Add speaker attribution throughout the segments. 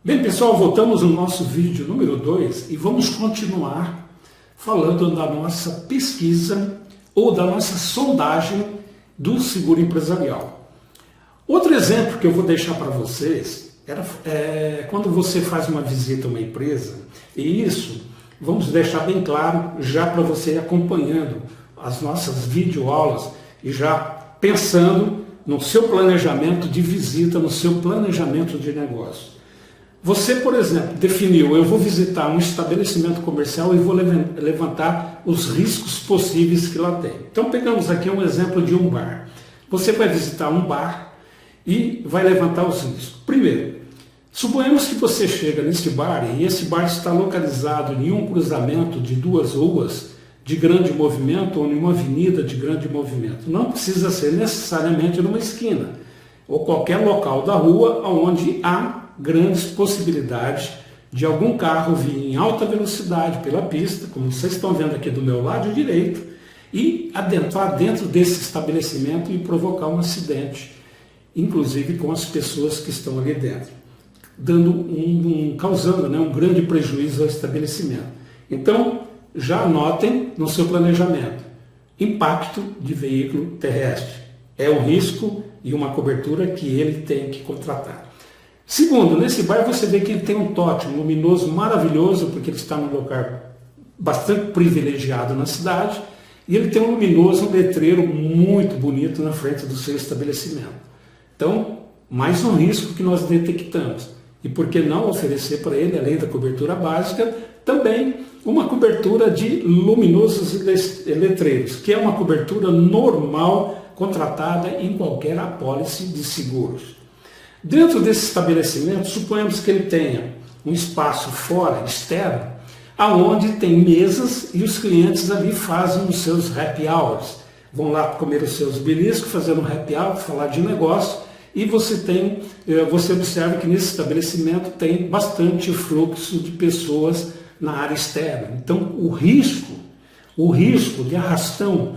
Speaker 1: Bem, pessoal, voltamos no nosso vídeo número 2 e vamos continuar falando da nossa pesquisa ou da nossa sondagem do seguro empresarial. Outro exemplo que eu vou deixar para vocês é quando você faz uma visita a uma empresa, e isso vamos deixar bem claro já para você ir acompanhando as nossas videoaulas e já pensando no seu planejamento de visita, no seu planejamento de negócio. Você, por exemplo, definiu, eu vou visitar um estabelecimento comercial e vou levantar os riscos possíveis que lá tem. Então pegamos aqui um exemplo de um bar. Você vai visitar um bar e vai levantar os riscos. Primeiro, suponhamos que você chega nesse bar e esse bar está localizado em um cruzamento de duas ruas de grande movimento ou em uma avenida de grande movimento. Não precisa ser necessariamente numa esquina ou qualquer local da rua onde há grandes possibilidades de algum carro vir em alta velocidade pela pista, como vocês estão vendo aqui do meu lado direito, e adentrar dentro desse estabelecimento e provocar um acidente, inclusive com as pessoas que estão ali dentro, causando um grande prejuízo ao estabelecimento. Então, já anotem no seu planejamento, impacto de veículo terrestre. É um risco e uma cobertura que ele tem que contratar. Segundo, nesse bar você vê que ele tem um tótem luminoso maravilhoso, porque ele está num lugar bastante privilegiado na cidade, e ele tem um letreiro muito bonito na frente do seu estabelecimento. Então, mais um risco que nós detectamos. E por que não oferecer para ele, além da cobertura básica, também uma cobertura de luminosos letreiros, que é uma cobertura normal contratada em qualquer apólice de seguros. Dentro desse estabelecimento, suponhamos que ele tenha um espaço fora, externo, aonde tem mesas e os clientes ali fazem os seus happy hours. Vão lá comer os seus beliscos, fazendo um happy hour, falar de negócio, e você observa que nesse estabelecimento tem bastante fluxo de pessoas na área externa. Então, o risco de arrastão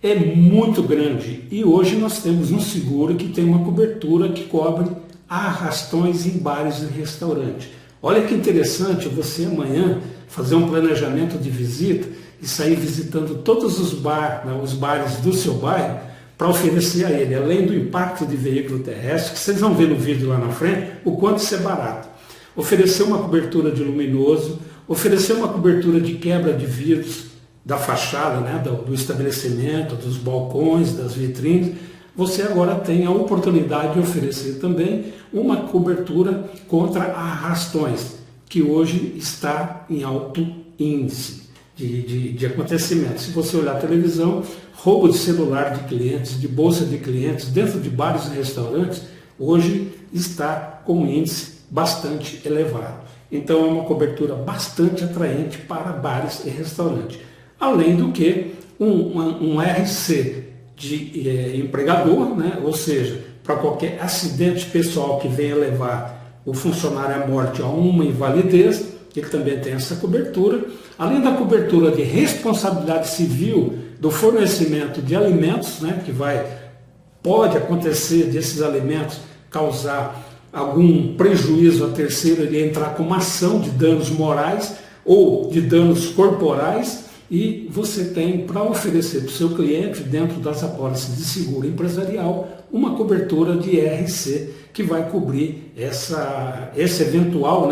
Speaker 1: é muito grande. E hoje nós temos um seguro que tem uma cobertura que cobre arrastões em bares e restaurantes. Olha que interessante você amanhã fazer um planejamento de visita e sair visitando todos os bares do seu bairro para oferecer a ele, além do impacto de veículo terrestre, que vocês vão ver no vídeo lá na frente, o quanto isso é barato. Oferecer uma cobertura de luminoso, oferecer uma cobertura de quebra de vidros da fachada, do estabelecimento, dos balcões, das vitrines. Você agora tem a oportunidade de oferecer também uma cobertura contra arrastões, que hoje está em alto índice de acontecimento. Se você olhar a televisão, roubo de celular de clientes, de bolsa de clientes, dentro de bares e restaurantes, hoje está com um índice bastante elevado. Então é uma cobertura bastante atraente para bares e restaurantes. Além do que um RC de empregador, ou seja, para qualquer acidente pessoal que venha levar o funcionário à morte ou a uma invalidez, ele também tem essa cobertura. Além da cobertura de responsabilidade civil do fornecimento de alimentos, que pode acontecer desses alimentos causar algum prejuízo a terceiro, ele entrar com uma ação de danos morais ou de danos corporais. E você tem para oferecer para o seu cliente, dentro das apólices de seguro empresarial, uma cobertura de RC que vai cobrir esse eventual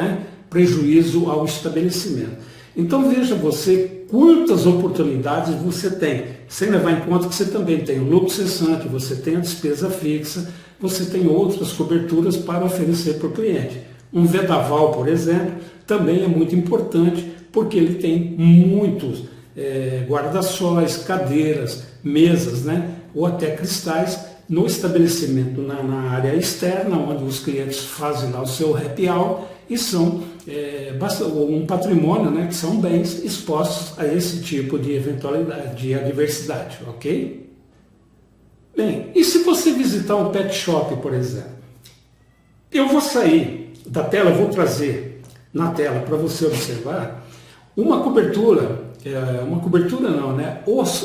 Speaker 1: prejuízo ao estabelecimento. Então veja você quantas oportunidades você tem, sem levar em conta que você também tem o lucro cessante, você tem a despesa fixa, você tem outras coberturas para oferecer para o cliente. Um vendaval, por exemplo, também é muito importante, porque ele tem muitos guarda-sóis, cadeiras, mesas, ou até cristais no estabelecimento, na área externa, onde os clientes fazem lá o seu happy hour, e são um patrimônio, que são bens expostos a esse tipo de eventualidade, de adversidade, ok? Bem, e se você visitar um pet shop, por exemplo? Eu vou sair da tela, vou trazer na tela para você observar uma cobertura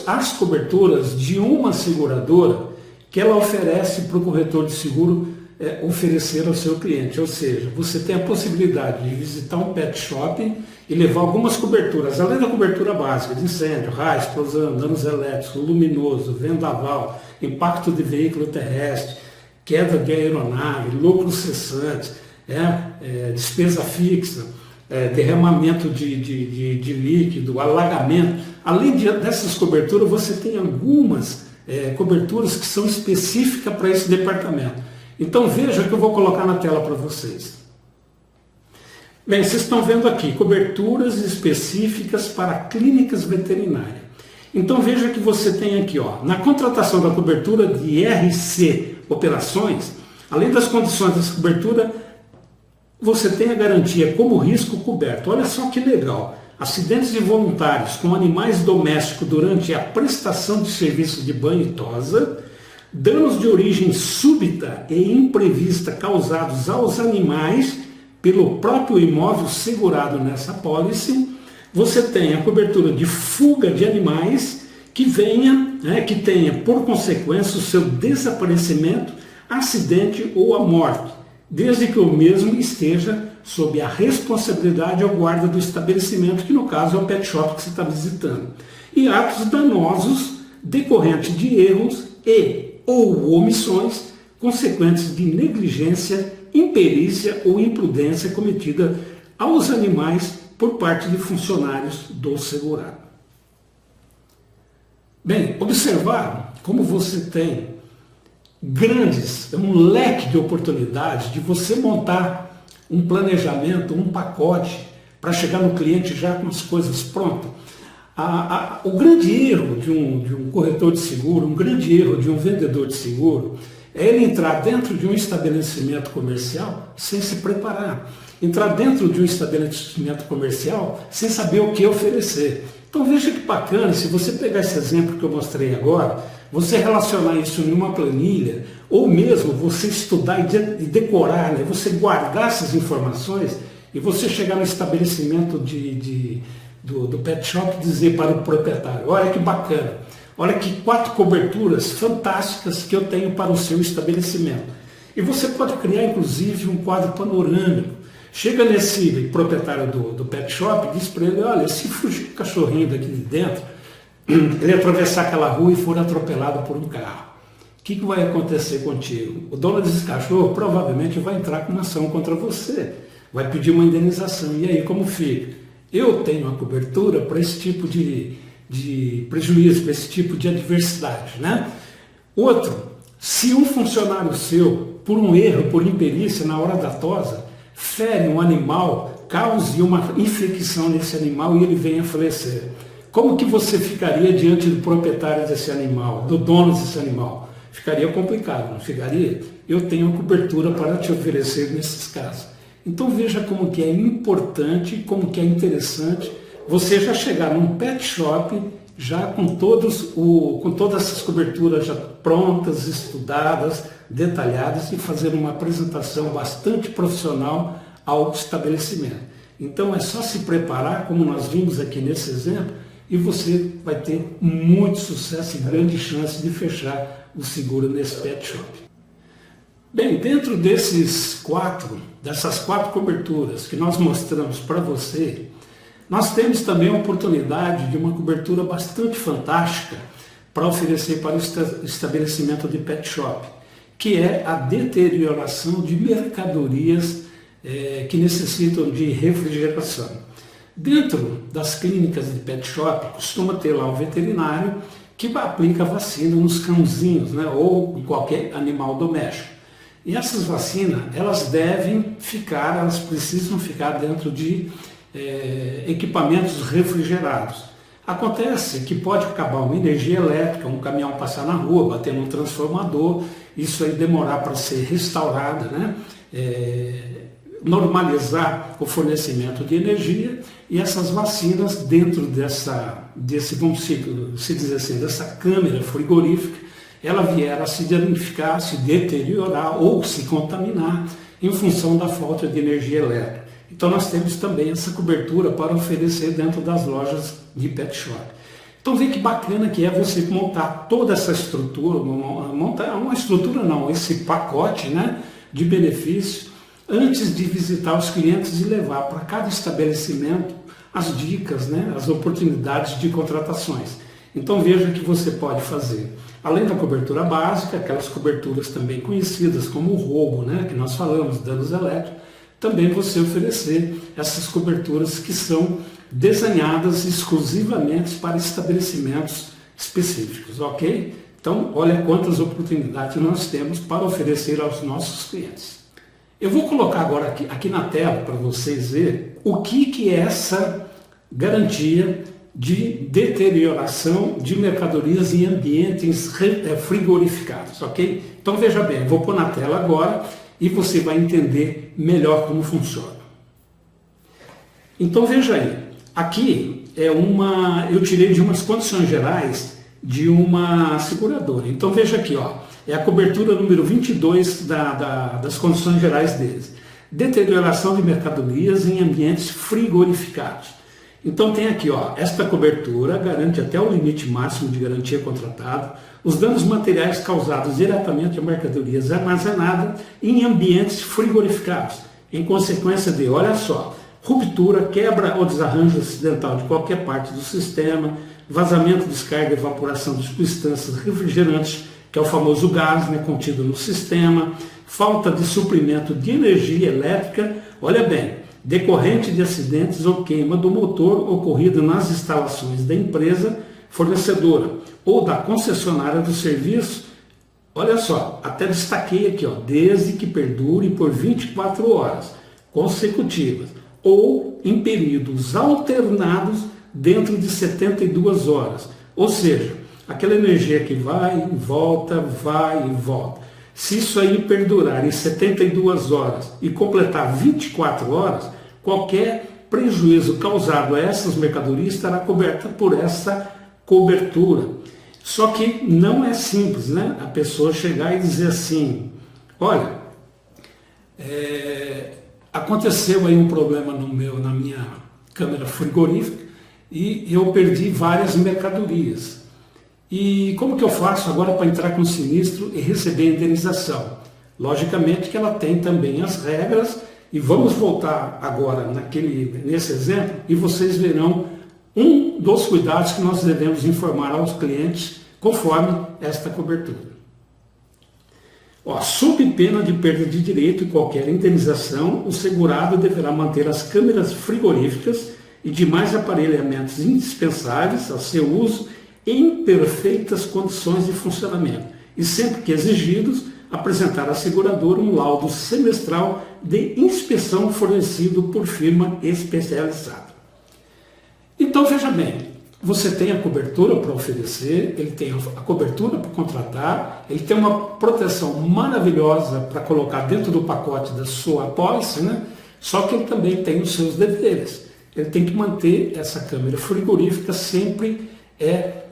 Speaker 1: as coberturas de uma seguradora que ela oferece para o corretor de seguro oferecer ao seu cliente. Ou seja, você tem a possibilidade de visitar um pet shop e levar algumas coberturas, além da cobertura básica de incêndio, raio, explosão, danos elétricos, luminoso, vendaval, impacto de veículo terrestre, queda de aeronave, lucros cessantes, despesa fixa, derramamento de líquido, alagamento. Além dessas coberturas, você tem algumas coberturas que são específicas para esse departamento. Então veja que eu vou colocar na tela para vocês. Bem, vocês estão vendo aqui, coberturas específicas para clínicas veterinárias. Então veja que você tem aqui, na contratação da cobertura de RC Operações, além das condições dessa cobertura, você tem a garantia como risco coberto. Olha só que legal. Acidentes involuntários com animais domésticos durante a prestação de serviço de banho e tosa, danos de origem súbita e imprevista causados aos animais pelo próprio imóvel segurado nessa apólice. Você tem a cobertura de fuga de animais que tenha por consequência o seu desaparecimento, acidente ou a morte, desde que o mesmo esteja sob a responsabilidade ou guarda do estabelecimento, que no caso é o pet shop que você está visitando, e atos danosos decorrentes de erros ou omissões consequentes de negligência, imperícia ou imprudência cometida aos animais por parte de funcionários do segurado. Bem, observaram como você tem um leque de oportunidades de você montar um planejamento, um pacote para chegar no cliente já com as coisas prontas. O grande erro de um corretor de seguro, um grande erro de um vendedor de seguro, é ele entrar dentro de um estabelecimento comercial sem se preparar. Entrar dentro de um estabelecimento comercial sem saber o que oferecer. Então veja que bacana, se você pegar esse exemplo que eu mostrei agora, você relacionar isso em uma planilha, ou mesmo você estudar e decorar, você guardar essas informações e você chegar no estabelecimento do pet shop e dizer para o proprietário, olha que bacana, olha que 4 coberturas fantásticas que eu tenho para o seu estabelecimento. E você pode criar inclusive um quadro panorâmico. Chega nesse proprietário do pet shop e diz para ele, olha, se fugir um cachorrinho daqui de dentro, ele atravessar aquela rua e for atropelado por um carro, o que vai acontecer contigo? O dono desse cachorro provavelmente vai entrar com uma ação contra você, vai pedir uma indenização. E aí, como fica? Eu tenho uma cobertura para esse tipo de prejuízo, para esse tipo de adversidade, Outro, se um funcionário seu, por um erro, por imperícia, na hora da tosa, fere um animal, cause uma infecção nesse animal e ele venha a falecer. Como que você ficaria diante do proprietário desse animal, do dono desse animal? Ficaria complicado, não ficaria? Eu tenho cobertura para te oferecer nesses casos. Então veja como que é importante, como que é interessante você já chegar num pet shop já com todas essas coberturas já prontas, estudadas, detalhadas e fazer uma apresentação bastante profissional ao estabelecimento. Então é só se preparar, como nós vimos aqui nesse exemplo, e você vai ter muito sucesso e grande chance de fechar o seguro nesse pet shop. Bem, dentro dessas 4 coberturas que nós mostramos para você, nós temos também a oportunidade de uma cobertura bastante fantástica para oferecer para o estabelecimento de pet shop, que é a deterioração de mercadorias que necessitam de refrigeração. Dentro das clínicas de pet shop, costuma ter lá um veterinário que aplica vacina nos cãozinhos, ou em qualquer animal doméstico. E essas vacinas, elas precisam ficar dentro de equipamentos refrigerados. Acontece que pode acabar uma energia elétrica, um caminhão passar na rua, bater num transformador, isso aí demorar para ser restaurada, normalizar o fornecimento de energia, e essas vacinas dentro vamos se dizer assim, dessa câmara frigorífica, ela vier a se danificar, se deteriorar ou se contaminar em função da falta de energia elétrica. Então nós temos também essa cobertura para oferecer dentro das lojas de pet shop. Então vê que bacana que é você montar toda essa estrutura, esse pacote, de benefício antes de visitar os clientes e levar para cada estabelecimento as dicas, né, as oportunidades de contratações. Então veja que você pode fazer, além da cobertura básica, aquelas coberturas também conhecidas como o roubo, né, que nós falamos, danos elétricos, também você oferecer essas coberturas que são desenhadas exclusivamente para estabelecimentos específicos, ok? Então, olha quantas oportunidades nós temos para oferecer aos nossos clientes. Eu vou colocar agora aqui na tela para vocês verem o que é essa garantia de deterioração de mercadorias em ambientes frigorificados, ok? Então veja bem, eu vou pôr na tela agora e você vai entender melhor como funciona. Então veja aí, aqui eu tirei de umas condições gerais de uma seguradora. Então veja aqui, ó. É a cobertura número 22 das condições gerais deles. Deterioração de mercadorias em ambientes frigorificados. Então tem aqui, ó, esta cobertura garante até o limite máximo de garantia contratado os danos materiais causados diretamente a mercadorias armazenadas em ambientes frigorificados, em consequência de, olha só, ruptura, quebra ou desarranjo acidental de qualquer parte do sistema, vazamento, descarga e evaporação de substâncias refrigerantes, que é o famoso gás, né, contido no sistema, falta de suprimento de energia elétrica, olha bem, decorrente de acidentes ou queima do motor ocorrido nas instalações da empresa fornecedora ou da concessionária do serviço, olha só, até destaquei aqui, ó, desde que perdure por 24 horas consecutivas ou em períodos alternados dentro de 72 horas, ou seja, aquela energia que vai e volta. Se isso aí perdurar em 72 horas e completar 24 horas, qualquer prejuízo causado a essas mercadorias estará coberta por essa cobertura. Só que não é simples, né? A pessoa chegar e dizer assim, olha, aconteceu aí um problema na minha câmara frigorífica e eu perdi várias mercadorias. E como que eu faço agora para entrar com sinistro e receber a indenização? Logicamente que ela tem também as regras, e vamos voltar agora nesse exemplo e vocês verão um dos cuidados que nós devemos informar aos clientes conforme esta cobertura. Ó, sob pena de perda de direito e qualquer indenização, o segurado deverá manter as câmeras frigoríficas e demais aparelhamentos indispensáveis ao seu uso em perfeitas condições de funcionamento e, sempre que exigidos, apresentar à seguradora um laudo semestral de inspeção fornecido por firma especializada. Então, veja bem, você tem a cobertura para oferecer, ele tem a cobertura para contratar, ele tem uma proteção maravilhosa para colocar dentro do pacote da sua apólice, né? Só que ele também tem os seus deveres. Ele tem que manter essa câmera frigorífica sempre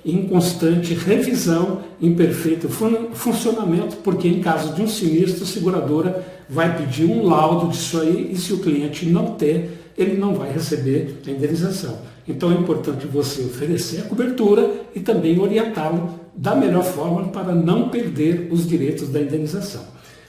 Speaker 1: em constante revisão, em perfeito funcionamento, porque em caso de um sinistro, a seguradora vai pedir um laudo disso aí, e se o cliente não ter, ele não vai receber a indenização. Então é importante você oferecer a cobertura e também orientá-lo da melhor forma para não perder os direitos da indenização.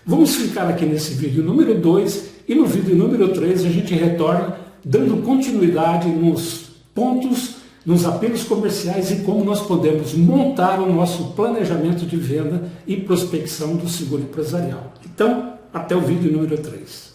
Speaker 1: Vamos ficar aqui nesse vídeo número 2 e no vídeo número 3 a gente retorna dando continuidade nos pontos, nos apelos comerciais e como nós podemos montar o nosso planejamento de venda e prospecção do seguro empresarial. Então, até o vídeo número 3.